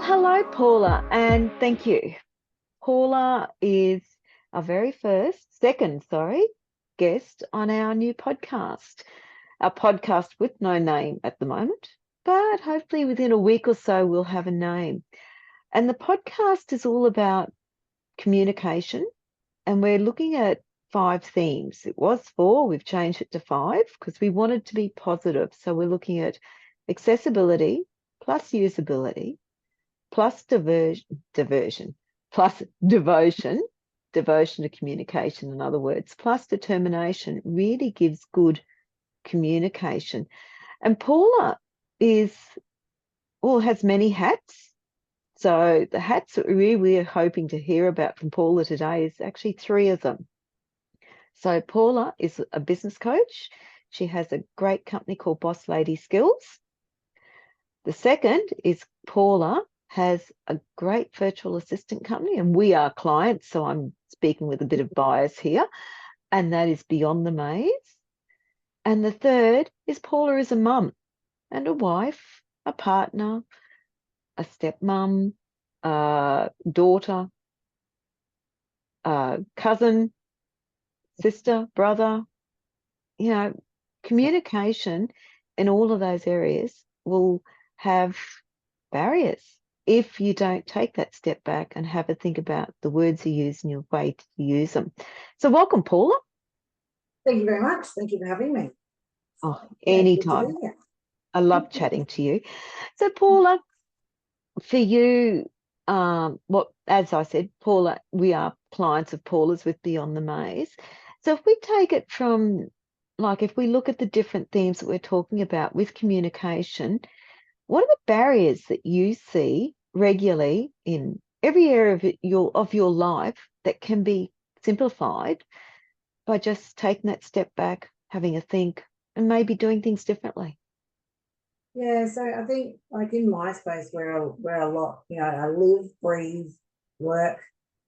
Hello, Paula, and thank you. Paula is our second, guest on our new podcast. Our podcast with no name at the moment, but hopefully within a week or so we'll have a name. And the podcast is all about communication, and we're looking at 5 themes. It was 4, we've changed it to 5 because we wanted to be positive. So we're looking at accessibility plus usability plus diversion, plus devotion to communication, in other words, plus determination really gives good communication. And Paula has many hats. So the hats that we're hoping to hear about from Paula today is actually 3 of them. So Paula is a business coach. She has a great company called Boss Lady Skills. The second is Paula has a great virtual assistant company, and we are clients, so I'm speaking with a bit of bias here, and that is Beyond the Maze. And the third is Paula is a mum and a wife, a partner, a stepmom, a daughter, a cousin, sister, brother. Communication in all of those areas will have barriers if you don't take that step back and have a think about the words you use and your way to use them. So welcome, Paula. Thank you very much. Thank you for having me. Oh, anytime. I love chatting to you. So Paula, for you, as I said, Paula, we are clients of Paula's with Beyond the Maze. So if we take it from, if we look at the different themes that we're talking about with communication, what are the barriers that you see regularly in every area of your life that can be simplified by just taking that step back, having a think, and maybe doing things differently? Yeah, so I think in my space where a lot, I live, breathe, work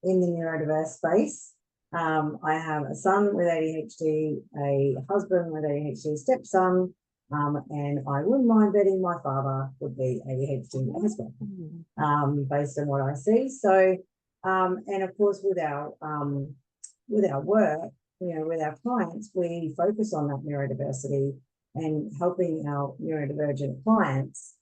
in the neurodiverse space. I have a son with ADHD, a husband with ADHD, stepson, and I wouldn't mind betting my father would be ADHD as well, based on what I see. So, and of course, with our work, with our clients, we focus on that neurodiversity and helping our neurodivergent clients.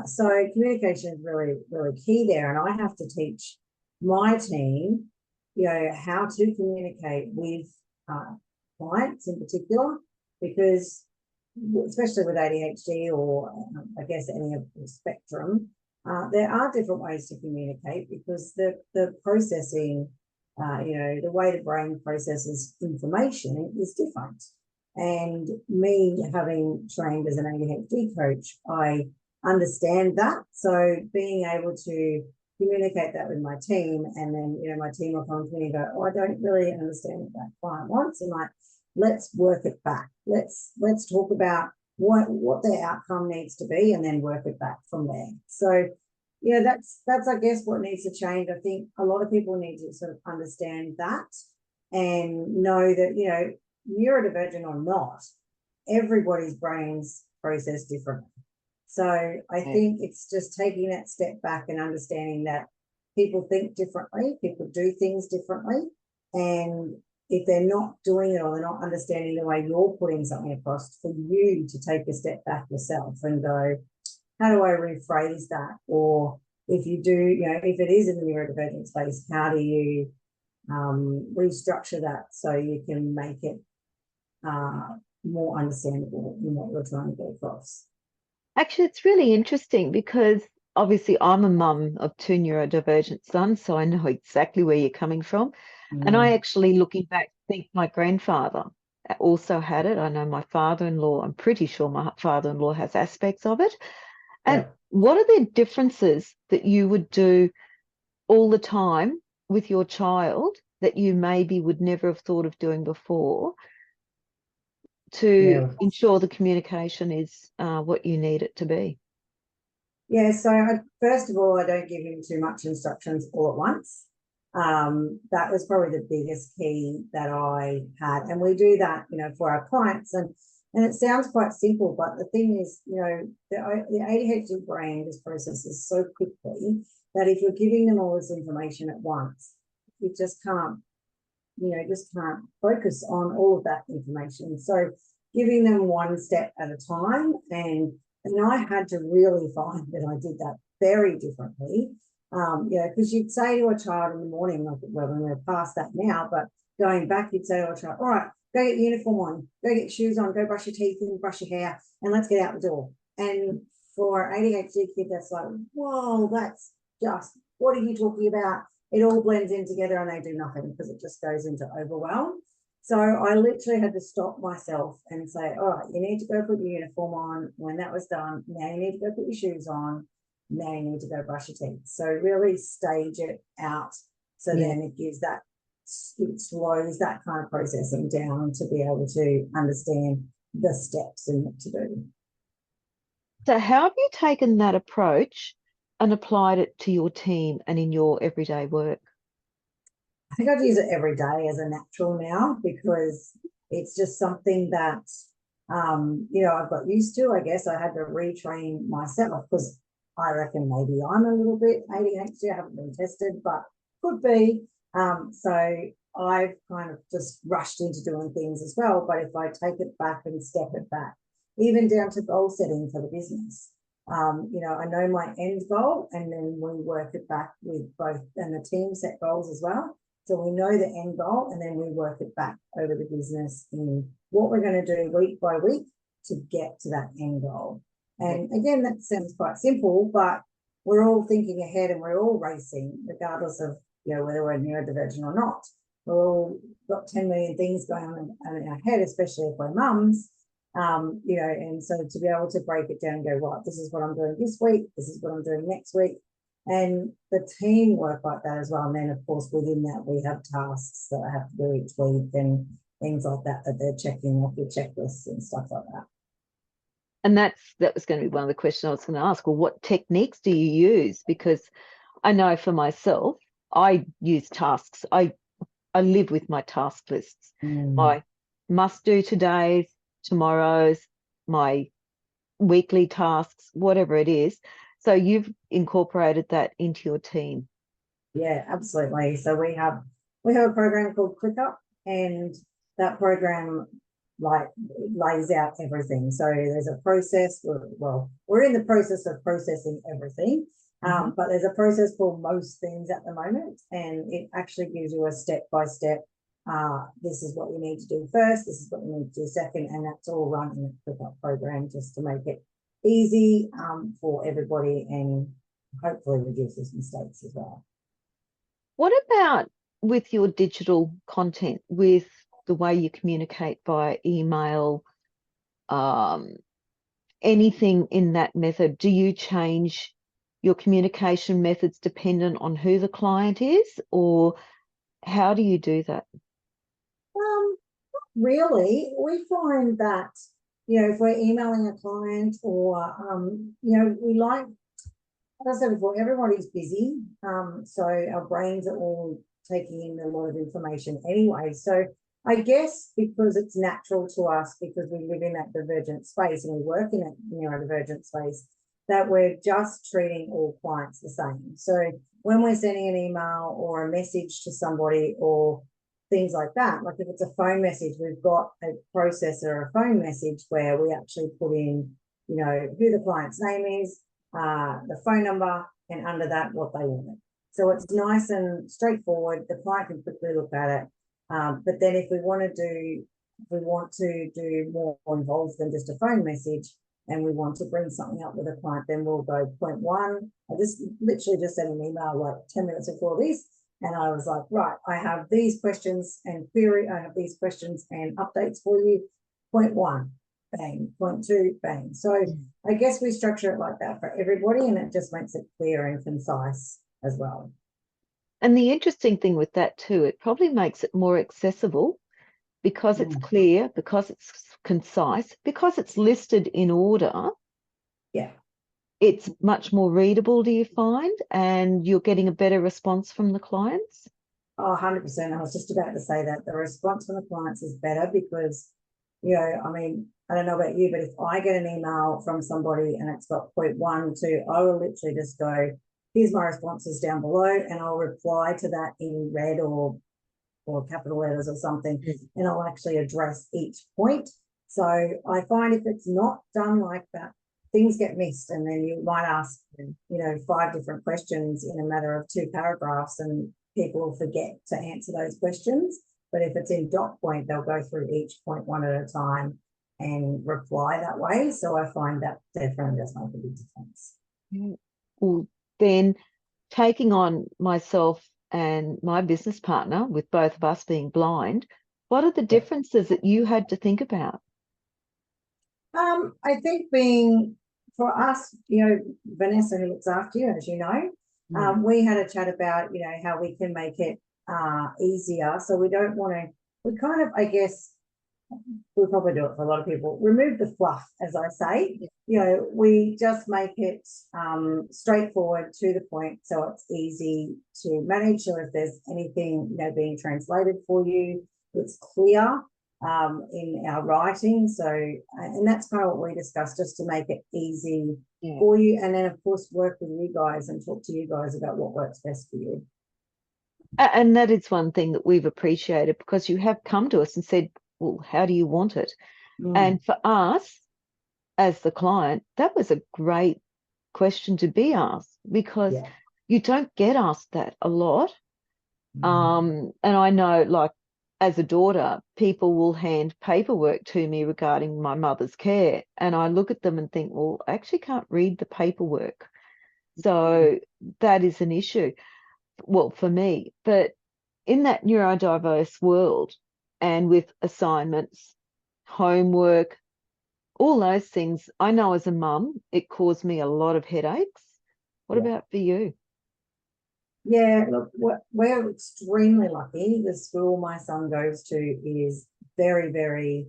So communication is really, really key there. And I have to teach my team, how to communicate with clients in particular, because especially with ADHD or I guess any of the spectrum, there are different ways to communicate because the processing, the way the brain processes information is different. And me having trained as an ADHD coach, I understand that. So being able to communicate that with my team, and then my team will come to me and go, "Oh, I don't really understand what that client wants," and let's work it back. Let's talk about what their outcome needs to be, and then work it back from there. So that's I guess what needs to change. I think a lot of people need to sort of understand that and know that neurodivergent or not, everybody's brains process differently. So I think it's just taking that step back and understanding that people think differently, people do things differently, and if they're not doing it or they're not understanding the way you're putting something across, for you to take a step back yourself and go, how do I rephrase that? Or if you do, if it is in the neurodivergent space, how do you restructure that so you can make it more understandable in what you're trying to get across? Actually, it's really interesting because obviously I'm a mum of 2 neurodivergent sons, so I know exactly where you're coming from. And I actually, looking back, think my grandfather also had it. I know my father-in-law, I'm pretty sure my father-in-law has aspects of it. And what are the differences that you would do all the time with your child that you maybe would never have thought of doing before to ensure the communication is what you need it to be? Yeah, so first of all, I don't give him too much instructions all at once. That was probably the biggest key that I had. And we do that, for our clients. And And it sounds quite simple, but the thing is, you know, the ADHD brain just processes so quickly that if you're giving them all this information at once, you just can't, you know, just can't focus on all of that information. So giving them one step at a time, and I had to really find that I did that very differently. You know, because you'd say to a child in the morning, like, well, we're past that now, but going back, you'd say to a child, all right, go get your uniform on, go get your shoes on, go brush your teeth and brush your hair, and let's get out the door. And for ADHD kid, that's like, whoa, that's just, what are you talking about? It all blends in together and they do nothing because it just goes into overwhelm. So I literally had to stop myself and say, all right, you need to go put your uniform on. When that was done, now you need to go put your shoes on. Now you need to go brush your teeth. So really stage it out. So then it gives that, it slows that kind of processing down to be able to understand the steps and what to do. So how have you taken that approach and applied it to your team and in your everyday work? I think I'd use it every day as a natural now because it's just something that, you know, I've got used to. I guess I had to retrain myself because I reckon maybe I'm a little bit ADHD. I haven't been tested, but could be. So I've kind of just rushed into doing things as well. But if I take it back and step it back, even down to goal setting for the business, you know, I know my end goal, and then we work it back with both, and the team set goals as well. So we know the end goal, and then we work it back over the business in what we're going to do week by week to get to that end goal. And again, that sounds quite simple, but we're all thinking ahead and we're all racing, regardless of, you know, whether we're neurodivergent or not. We're all got 10 million things going on in our head, especially if we're mums. You know, and so to be able to break it down and go, right, this is what I'm doing this week, this is what I'm doing next week. And the team work like that as well. And then, of course, within that, we have tasks that I have to do each week and things like that, that they're checking off your checklists and stuff like that. And that was going to be one of the questions I was going to ask. Well, what techniques do you use? Because I know for myself, I use tasks. I live with my task lists, my must do todays, tomorrow's, my weekly tasks, whatever it is. So you've incorporated that into your team. Yeah, absolutely. So we have a program called ClickUp, and that program like lays out everything. So there's a process. We're in the process of processing everything, but there's a process for most things at the moment, and it actually gives you a step by step. This is what you need to do first. This is what you need to do second, and that's all run in the ClickUp program just to make it easy for everybody and hopefully reduces mistakes as well. What about with your digital content, with the way you communicate via email, anything in that method? Do you change your communication methods dependent on who the client is, or how do you do that? Not really. We find that, you know, if we're emailing a client or, you know, we like, as I said before, everybody's busy. So our brains are all taking in a lot of information anyway. So I guess because it's natural to us, because we live in that divergent space and we work in that neurodivergent space, that we're just treating all clients the same. So when we're sending an email or a message to somebody or things like that, like if it's a phone message, we've got a processor, a phone message where we actually put in, you know, who the client's name is, the phone number, and under that what they wanted. So it's nice and straightforward. The client can quickly look at it. But then if we want to do more involved than just a phone message, and we want to bring something up with a client, then we'll go point one. I just literally just sent an email like 10 minutes before this, and I was like, right, I have these questions and query, I have these questions and updates for you. Point one, bang. Point two, bang. So I guess we structure it like that for everybody, and it just makes it clear and concise as well. And the interesting thing with that too, it probably makes it more accessible because it's clear, because it's concise, because it's listed in order. Yeah. It's much more readable, do you find? And you're getting a better response from the clients? Oh, 100%. I was just about to say that the response from the clients is better because, you know, I mean, I don't know about you, but if I get an email from somebody and it's got point 1, 2, I will literally just go, here's my responses down below, and I'll reply to that in red or capital letters or something, and I'll actually address each point. So I find if it's not done like that, things get missed, and then you might ask, 5 different questions in a matter of 2 paragraphs, and people will forget to answer those questions. But if it's in dot point, they'll go through each point one at a time and reply that way. So I find that definitely does make a big difference. Well, then taking on myself and my business partner, with both of us being blind, what are the differences that you had to think about? I think for us, Vanessa, who looks after you, as you know, we had a chat about, how we can make it easier. So we don't want to, we kind of, I guess, we'll probably do it for a lot of people, remove the fluff, as I say. We just make it straightforward, to the point, so it's easy to manage. So if there's anything being translated for you, it's clear in our writing. So and that's kind of what we discussed, just to make it easy for you, and then of course work with you guys and talk to you guys about what works best for you. And that is one thing that we've appreciated, because you have come to us and said, well, how do you want it? And for us, as the client, that was a great question to be asked, because you don't get asked that a lot. And I know, like, as a daughter, people will hand paperwork to me regarding my mother's care, and I look at them and think, well, I actually can't read the paperwork. So that is an issue, well, for me. But in that neurodiverse world, and with assignments, homework, all those things, I know as a mum, it caused me a lot of headaches. What about for you? Yeah, look, we're extremely lucky. The school my son goes to is very, very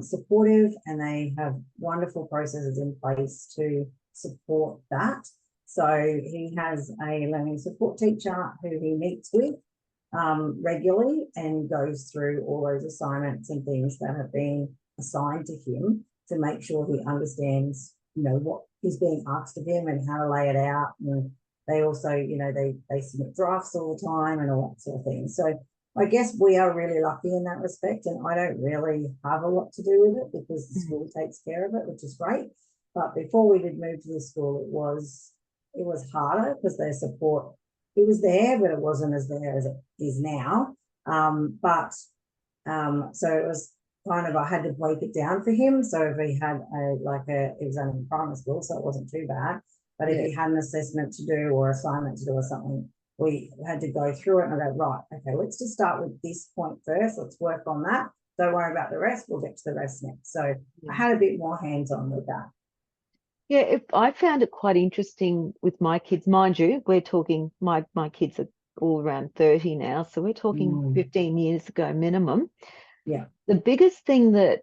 supportive, and they have wonderful processes in place to support that. So he has a learning support teacher who he meets with regularly, and goes through all those assignments and things that have been assigned to him, to make sure he understands, what is being asked of him and how to lay it out. And they also, they submit drafts all the time and all that sort of thing. So I guess we are really lucky in that respect, and I don't really have a lot to do with it, because the school takes care of it, which is great. But before we did move to the school, it was harder, because their support, it was there, but it wasn't as there as it is now. So it was kind of, I had to break it down for him. So if he had it was only in primary school, so it wasn't too bad. But if he had an assessment to do or assignment to do or something, we had to go through it and I go, right, okay, let's just start with this point first. Let's work on that. Don't worry about the rest. We'll get to the rest next. So I had a bit more hands-on with that. Yeah, I found it quite interesting with my kids. Mind you, we're talking, my kids are all around 30 now, so we're talking 15 years ago minimum. Yeah. The biggest thing that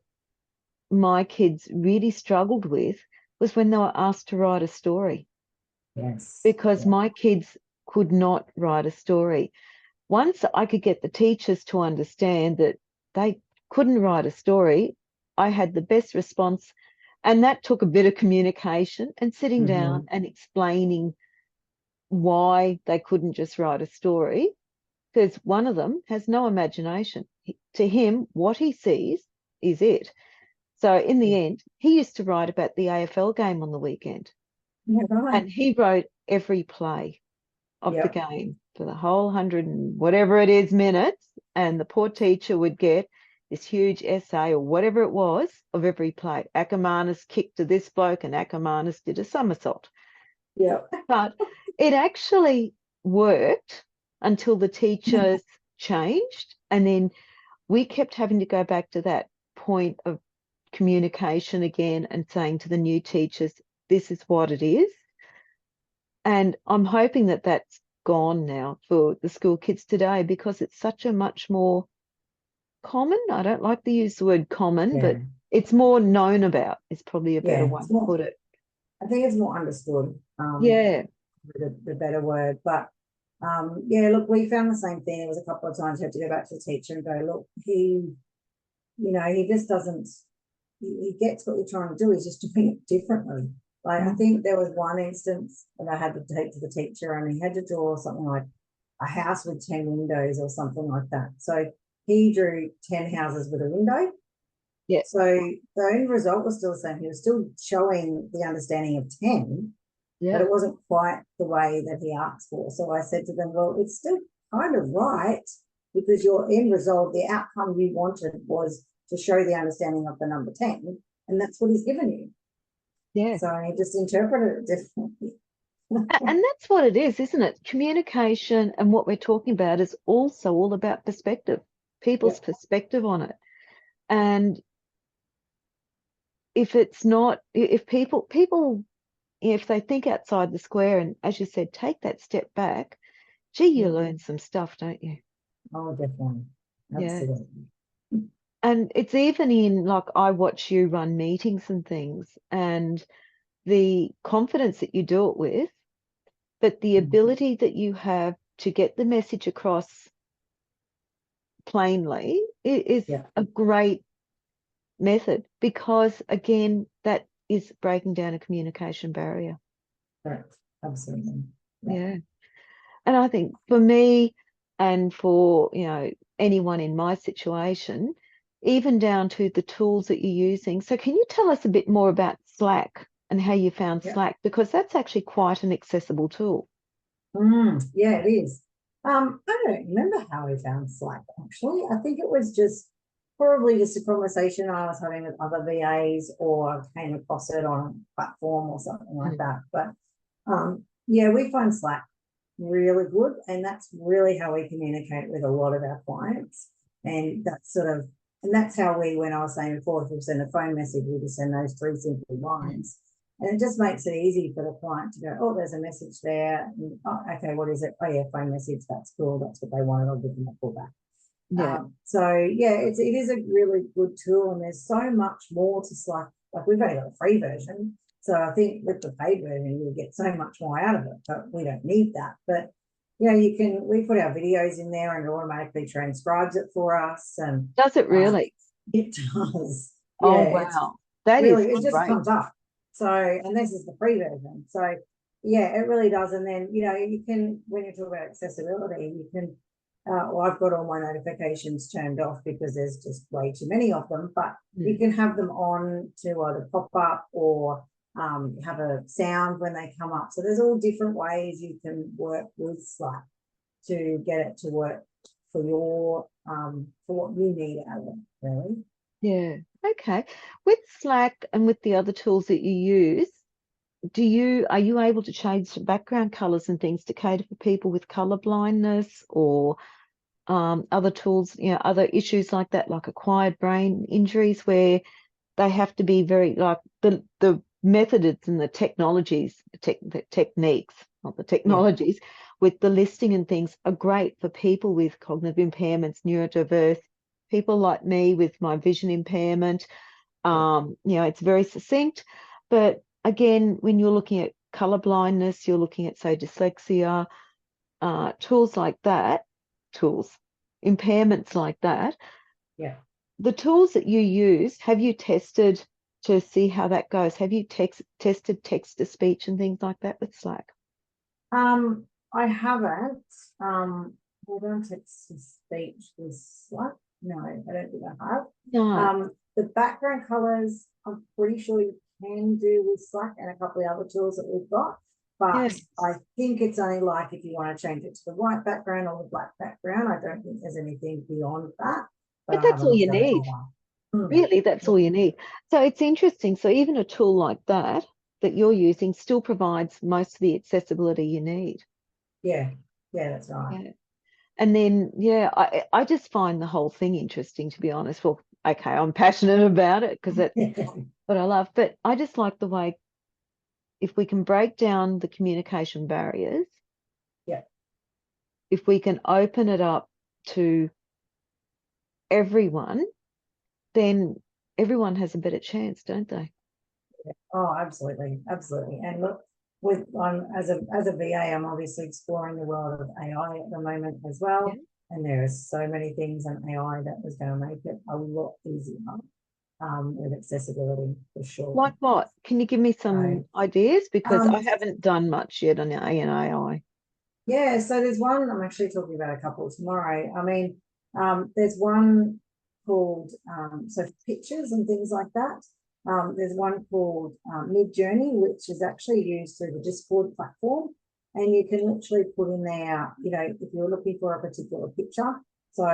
my kids really struggled with was when they were asked to write a story. Yes. Because my kids could not write a story. Once I could get the teachers to understand that they couldn't write a story, I had the best response. And that took a bit of communication and sitting down and explaining why they couldn't just write a story, because one of them has no imagination. To him, what he sees is it. So in the end, he used to write about the AFL game on the weekend. Yeah, right. And he wrote every play of the game for the whole 100 and whatever it is minutes. And the poor teacher would get this huge essay or whatever it was of every play. Ackermanis kicked to this bloke and Ackermanis did a somersault. Yeah. But it actually worked until the teachers changed. And then we kept having to go back to that point of communication again and saying to the new teachers, this is what it is. And I'm hoping that that's gone now for the school kids today, because it's such a much more common, I don't like to use the word common, but it's more known about, is probably a better way to put it. I think it's more understood. The better word. But look, we found the same thing. There was a couple of times you had to go back to the teacher and go, look, he just doesn't, he gets what you're trying to do. He's just doing it differently. Like I think there was one instance that I had to take to the teacher, and he had to draw something like a house with 10 windows or something like that. So he drew 10 houses with a window. Yeah. So the end result was still the same. He was still showing the understanding of 10, but Yeah. it wasn't quite the way that he asked for. So I said to them, well, it's still kind of right, because your end result, the outcome you wanted was to show the understanding of the number 10, and that's what he's given you. Yeah. So he just interpreted it differently. And that's what it is, isn't it? Communication and what we're talking about is also all about perspective, people's perspective on it. And if it's not, if people, if they think outside the square and, as you said, take that step back, gee, you learn some stuff, don't you? Oh, definitely. Yeah. Absolutely. And it's even in, like, I watch you run meetings and things, and the confidence that you do it with, but the ability that you have to get the message across plainly is a great method, because again, that is breaking down a communication barrier. Correct. Absolutely. Yeah. And I think for me, and for, you know, anyone in my situation, even down to the tools that you're using. So can you tell us a bit more about Slack and how you found Slack? Because that's actually quite an accessible tool. Yeah, it is. I don't remember how we found Slack actually. I think it was just probably just a conversation I was having with other VAs, or came across it on a platform or something like that. But yeah, we find Slack really good, and that's really how we communicate with a lot of our clients. And that's sort of, and that's how we, when I was saying before, if we send a phone message, we just send those 3 simple lines. And it just makes it easy for the client to go, oh, there's a message there. And, oh, okay, what is it? Oh, yeah, phone message. That's cool. That's what they wanted. I'll give them a call back. Yeah. So yeah, it is a really good tool, and there's so much more to Slack. Like we've only got a free version, so I think with the paid version you'll get so much more out of it, but we don't need that. But you know, we put our videos in there and it automatically transcribes it for us. And Does it really? it does. Oh, Yeah, it's wow. That is really, it just great. comes up. So, and this is the free version. So yeah, it really does. And then, you know, you can, when you talk about accessibility, you can, well, I've got all my notifications turned off because there's just way too many of them, but you can have them on to either pop up or have a sound when they come up. So there's all different ways you can work with Slack to get it to work for your, for what you need out of it, really. Yeah. Okay. With Slack and with the other tools that you use, are you able to change the background colors and things to cater for people with color blindness, or other tools, you know, other issues like that, like acquired brain injuries, where they have to be very, like, the methods and the technologies, the techniques, not the technologies, with the listing and things are great for people with cognitive impairments, neurodiverse, people like me with my vision impairment. You know, it's very succinct, but again, when you're looking at color blindness, you're looking at, say, dyslexia, tools like that, impairments like that. Yeah. The tools that you use, have you tested to see how that goes? Have you tested text to speech and things like that with Slack? I haven't. I don't text to speech with Slack. No, I don't think I have. No. The background colors, I'm pretty sure you can do with Slack and a couple of other tools that we've got. But Yes. I think it's only like if you want to change it to the white background or the black background. I don't think there's anything beyond that. But But I that's haven't all looked you at it in a need. while. Really, that's all you need. So it's interesting. So even a tool like that you're using still provides most of the accessibility you need. Yeah, yeah, that's right. Yeah. And then, yeah, I just find the whole thing interesting, to be honest. Well, okay, I'm passionate about it because that's what I love. But I just like the way, if we can break down the communication barriers, Yeah. if we can open it up to everyone, then everyone has a better chance, don't they? Oh, absolutely, absolutely. And look, with as a VA, I'm obviously exploring the world of AI at the moment as well. Yeah. And there are so many things in AI that was going to make it a lot easier. with accessibility for sure. Like what? Can you give me So, some ideas? Because I um, haven't done much yet on AI. yeah, so there's one, I'm actually talking about a couple tomorrow. I mean, there's one called, so for pictures and things like that. There's one called Mid Journey, which is actually used through the Discord platform. And you can literally put in there, you know, if you're looking for a particular picture. So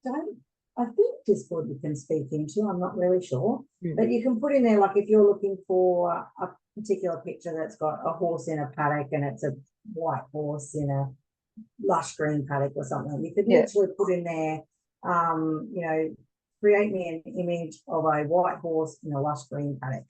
don't, I think Discord you can speak into, I'm not really sure. But you can put in there, like if you're looking for a particular picture that's got a horse in a paddock and it's a white horse in a lush green paddock or something. You could Yeah. literally put in there, you know, create me an image of a white horse in a lush green paddock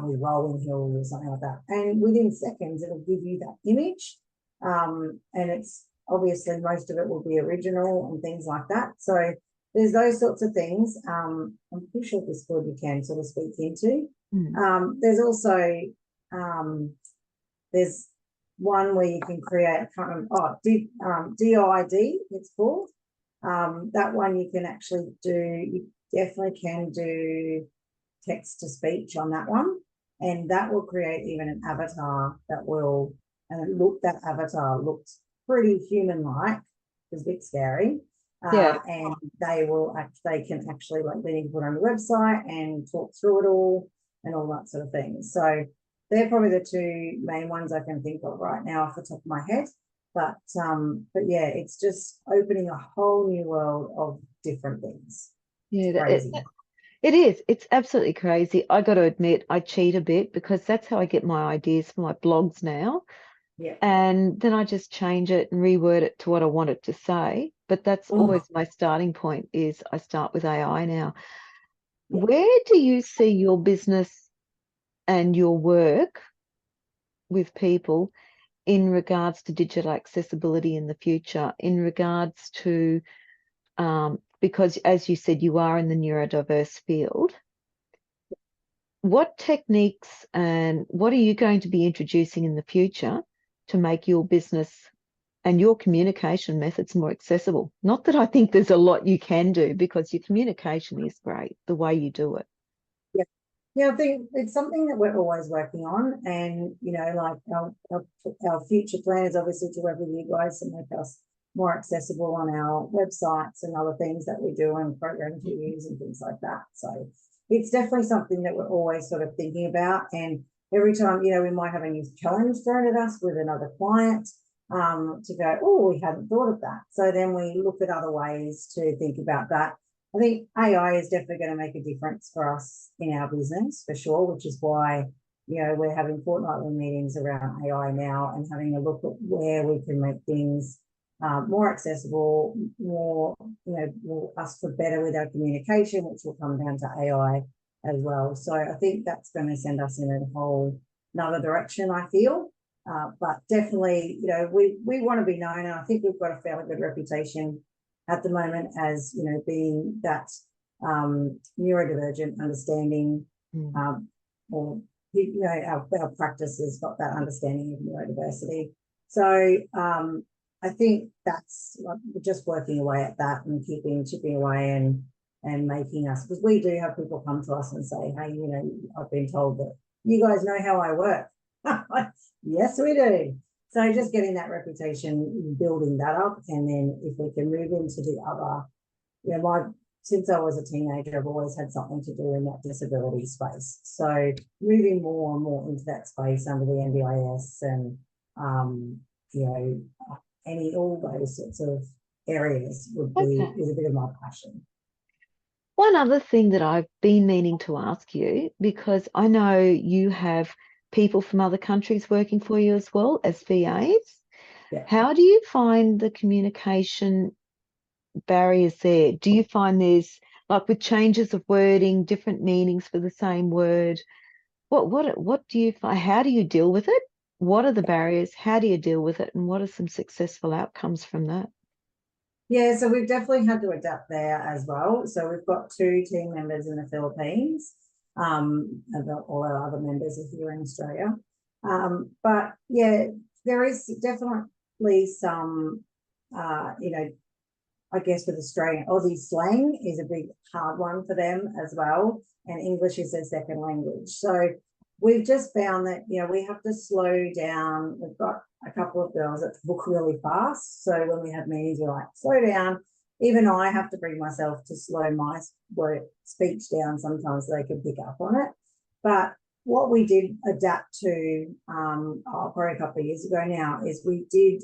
with rolling hills or something like that. And within seconds, it'll give you that image. And it's obviously most of it will be original and things like that. So there's those sorts of things. I'm pretty sure Discord you can sort of speak into. There's also there's one where you can create, I can't remember, DID, it's called. That one you can actually do, you definitely can do text to speech on that one. And that will create even an avatar that will, and that avatar looks pretty human-like, it's a bit scary. Yeah. And they can actually, like, then you can put on the website and talk through it all and all that sort of thing. So they're probably the two main ones I can think of right now off the top of my head. But yeah, it's just opening a whole new world of different things. Yeah, It's crazy. it is. It's absolutely crazy. I got to admit, I cheat a bit because that's how I get my ideas for my blogs now. Yeah. And then I just change it and reword it to what I want it to say. But that's always my starting point is I start with AI now. Yeah. Where do you see your business and your work with people in regards to digital accessibility in the future, in regards to, because as you said, you are in the neurodiverse field. What techniques and what are you going to be introducing in the future to make your business and your communication methods more accessible? Not that I think there's a lot you can do because your communication is great, the way you do it. Yeah. Yeah, I think it's something that we're always working on. And, you know, like our future plan is obviously to work with you guys and make us more accessible on our websites and other things that we do and programs we use and things like that. So it's definitely something that we're always sort of thinking about. And every time, you know, we might have a new challenge thrown at us with another client to go, oh, we hadn't thought of that. So then we look at other ways to think about that. I think AI is definitely going to make a difference for us in our business for sure, which is why, you know, we're having fortnightly meetings around AI now and having a look at where we can make things more accessible, more, you know, will us for better with our communication, which will come down to AI as well. So I think that's going to send us in a whole another direction, I feel. But definitely, you know, we want to be known, and I think we've got a fairly good reputation at the moment as, you know, being that neurodivergent understanding, or, you know, our practice has got that understanding of neurodiversity. So I think that's just working away at that and chipping away and making us, because we do have people come to us and say, hey, you know, I've been told that you guys know how I work. Yes, we do. So just getting that reputation, building that up, and then if we can move into the other, you know, since I was a teenager, I've always had something to do in that disability space. So moving more and more into that space under the NDIS and, you know, all those sorts of areas is a bit of my passion. One other thing that I've been meaning to ask you, because I know you have people from other countries working for you as well as VAs. Yeah. How do you find the communication barriers there? Do you find there's, like, with changes of wording, different meanings for the same word? What do you find? How do you deal with it? What are the barriers? How do you deal with it? And what are some successful outcomes from that? Yeah, so we've definitely had to adapt there as well. So we've got 2 team members in the Philippines. About all our other members are here in Australia. But yeah, there is definitely some, you know, I guess with Australian, Aussie slang is a big hard one for them as well. And English is their second language. So we've just found that, we have to slow down. We've got a couple of girls that talk really fast. So when we have meetings, we're like, slow down. Even I have to bring myself to slow my speech down sometimes so they can pick up on it. But what we did adapt to probably a couple of years ago now is we do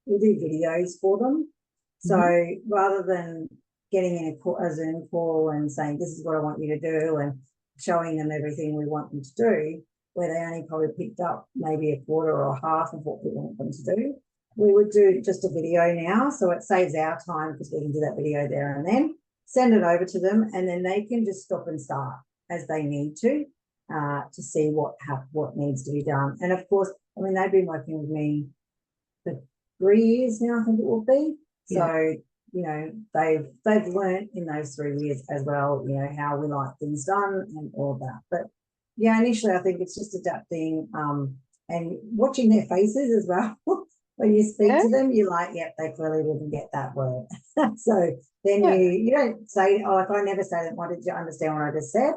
videos for them. So rather than getting in a Zoom call and saying, this is what I want you to do, and showing them everything we want them to do, where they only probably picked up maybe a quarter or half of what we want them to do, we would do just a video now. So it saves our time because we can do that video there and then, send it over to them, and then they can just stop and start as they need to see what needs to be done. And of course, I mean, they've been working with me for 3 years now, I think it will be. Yeah. So, they've learned in those 3 years as well, how we like things done and all of that. But yeah, initially I think it's just adapting and watching their faces as well. When you speak to them, you're like, yep, they clearly didn't get that word. So then you don't say, oh, if I never say that, why did you understand what I just said?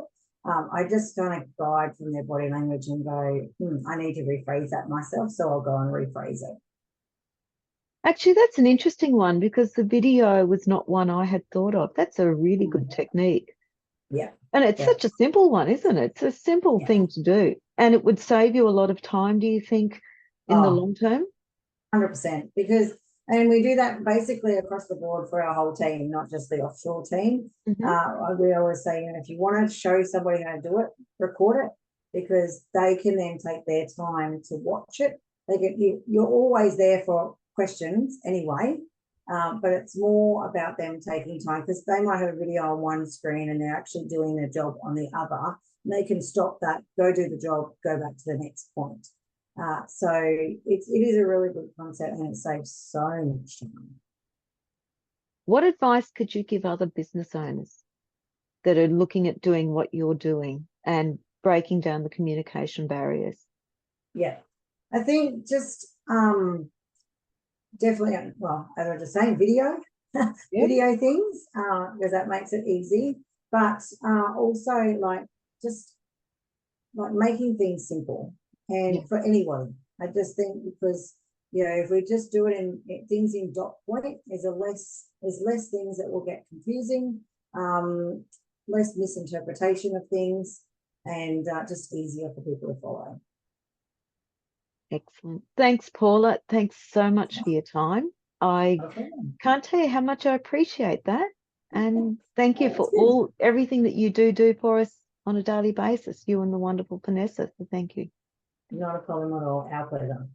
I just kind of guide from their body language and go, I need to rephrase that myself. So I'll go and rephrase it. Actually, that's an interesting one because the video was not one I had thought of. That's a really good technique. Yeah. And it's such a simple one, isn't it? It's a simple thing to do. And it would save you a lot of time, do you think, in the long term? 100%. And we do that basically across the board for our whole team, not just the offshore team. We always say, if you want to show somebody how to do it, record it, because they can then take their time to watch it. You're always there for questions anyway, but it's more about them taking time, because they might have a video on one screen and they're actually doing their job on the other. And they can stop that, go do the job, go back to the next point. So it is a really good concept, and it saves so much time. What advice could you give other business owners that are looking at doing what you're doing and breaking down the communication barriers? Yeah, I think just definitely, well, as I was just saying, video things, because that makes it easy. But also just making things simple. And for anyone, I just think, because if we just do it in things in dot point, there's less things that will get confusing, less misinterpretation of things, and just easier for people to follow. Excellent. Thanks, Paula. Thanks so much for your time. I can't tell you how much I appreciate that. And thank you for everything that you do for us on a daily basis, you and the wonderful Vanessa. So thank you. Not a problem at all. Our pleasure.